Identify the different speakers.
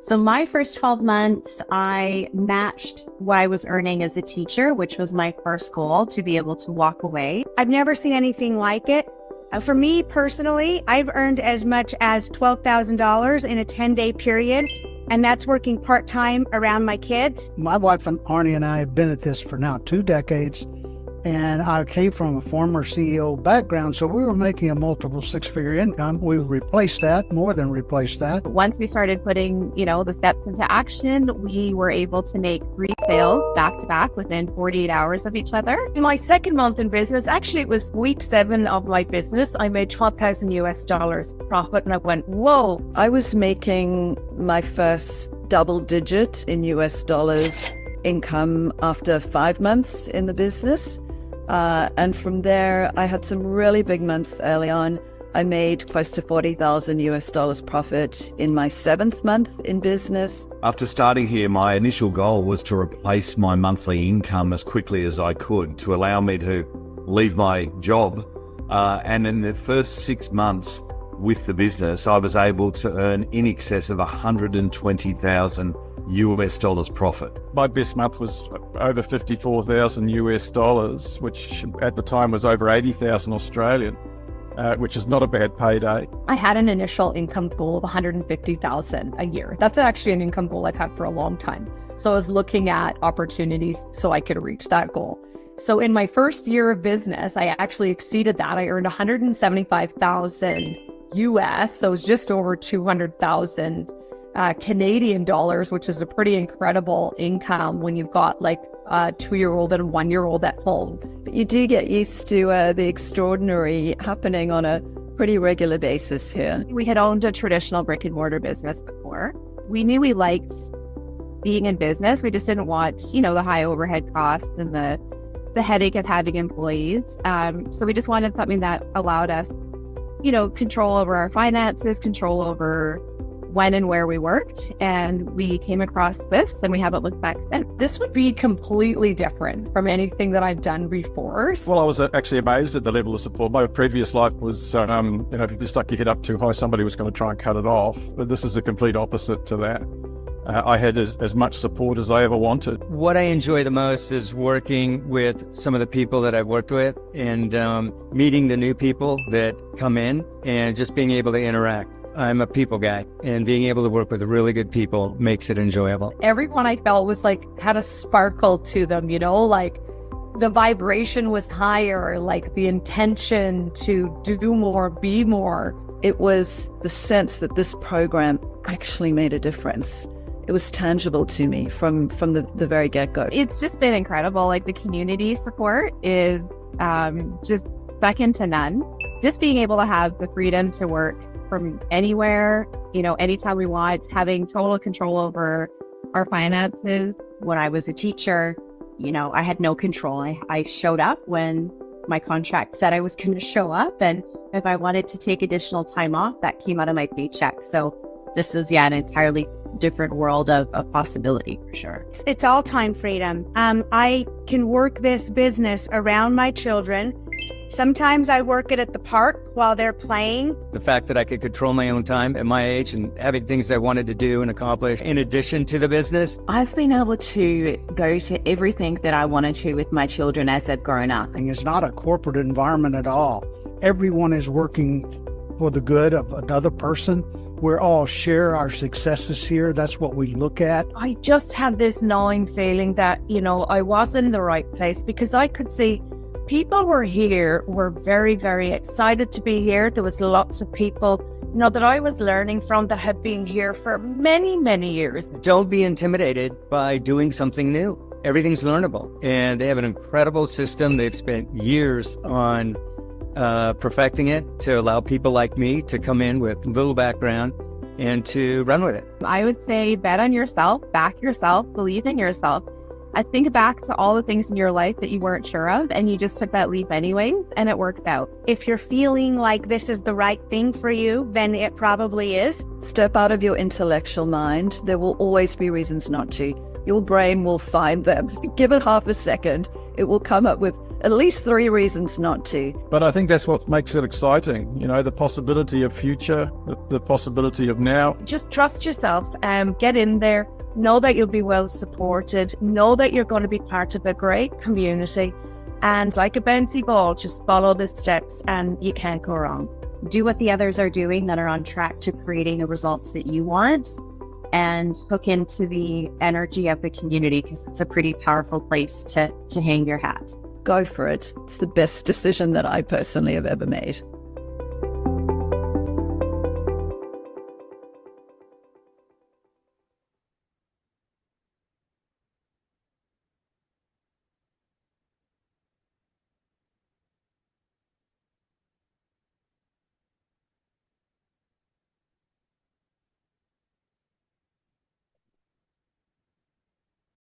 Speaker 1: So my first 12 months, I matched what I was earning as a teacher, which was my first goal, to be able to walk away.
Speaker 2: I've never seen anything like it. For me personally, I've earned as much as $12,000 in a 10-day period, and that's working part-time around my kids.
Speaker 3: My wife and Arnie and I have been at this for now 2 decades, and I came from a former CEO background, so we were making a multiple six-figure income. We replaced that, more than replaced that.
Speaker 1: Once we started putting, the steps into action, we were able to make 3 sales back to back within 48 hours of each other.
Speaker 4: In my second month in business, actually it was week 7 of my business, I made $12,000 profit, and I went, whoa.
Speaker 5: I was making my first double digit in US dollars income after 5 months in the business. And from there, I had some really big months early on. I made close to $40,000 profit in my 7th month in business.
Speaker 6: After starting here, my initial goal was to replace my monthly income as quickly as I could to allow me to leave my job. And in the first 6 months with the business, I was able to earn in excess of $120,000 profit.
Speaker 7: My best month was over $54,000, which at the time was over 80,000 Australian, which is not a bad payday.
Speaker 4: I had an initial income goal of $150,000 a year. That's actually an income goal I've had for a long time. So I was looking at opportunities so I could reach that goal. So in my first year of business, I actually exceeded that. I earned $175,000 US, so it was just over 200,000 Canadian dollars, which is a pretty incredible income when you've got like a 2-year-old and a 1-year-old at home.
Speaker 5: But you do get used to the extraordinary happening on a pretty regular basis here.
Speaker 1: We had owned a traditional brick and mortar business before. We knew we liked being in business. We just didn't want, the high overhead costs and the headache of having employees. So we just wanted something that allowed us, control over our finances, control over when and where we worked, and we came across this and we haven't looked back since.
Speaker 4: This would be completely different from anything that I've done before.
Speaker 7: Well, I was actually amazed at the level of support. My previous life was, if you stuck your head up too high, somebody was going to try and cut it off. But this is the complete opposite to that. I had as much support as I ever wanted.
Speaker 8: What I enjoy the most is working with some of the people that I've worked with and meeting the new people that come in and just being able to interact. I'm a people guy, and being able to work with really good people makes it enjoyable.
Speaker 4: Everyone I felt was had a sparkle to them, like the vibration was higher, like the intention to do more, be more.
Speaker 5: It was the sense that this program actually made a difference. It was tangible to me from the very get-go.
Speaker 1: It's just been incredible. Like the community support is just second to none. Just being able to have the freedom to work from anywhere, anytime we want, having total control over our finances. When I was a teacher, I had no control. I showed up when my contract said I was going to show up. And if I wanted to take additional time off, that came out of my paycheck. So this is, an entirely different world of possibility for sure.
Speaker 2: It's all time freedom. I can work this business around my children. Sometimes I work it at the park while they're playing.
Speaker 8: The fact that I could control my own time at my age and having things I wanted to do and accomplish in addition to the business.
Speaker 1: I've been able to go to everything that I wanted to with my children as they've grown up.
Speaker 3: And it's not a corporate environment at all. Everyone is working for the good of another person. We all share our successes here. That's what we look at.
Speaker 4: I just had this gnawing feeling that, I was in the right place because I could see people were very, very excited to be here. There was lots of people, that I was learning from that had been here for many, many years.
Speaker 8: Don't be intimidated by doing something new. Everything's learnable. And they have an incredible system. They've spent years on perfecting it to allow people like me to come in with little background and to run with it.
Speaker 1: I would say bet on yourself, back yourself, believe in yourself. I think back to all the things in your life that you weren't sure of and you just took that leap anyways and it worked out.
Speaker 2: If you're feeling like this is the right thing for you, then it probably is.
Speaker 5: Step out of your intellectual mind. There will always be reasons not to. Your brain will find them. Give it half a second. It will come up with at least 3 reasons not to.
Speaker 7: But I think that's what makes it exciting. You know, the possibility of future, the possibility of now.
Speaker 9: Just trust yourself, get in there, know that you'll be well supported, know that you're going to be part of a great community, and like a bouncy ball, just follow the steps and you can't go wrong.
Speaker 1: Do what the others are doing that are on track to creating the results that you want, and hook into the energy of the community, because it's a pretty powerful place to hang your hat.
Speaker 5: Go for it. It's the best decision that I personally have ever made.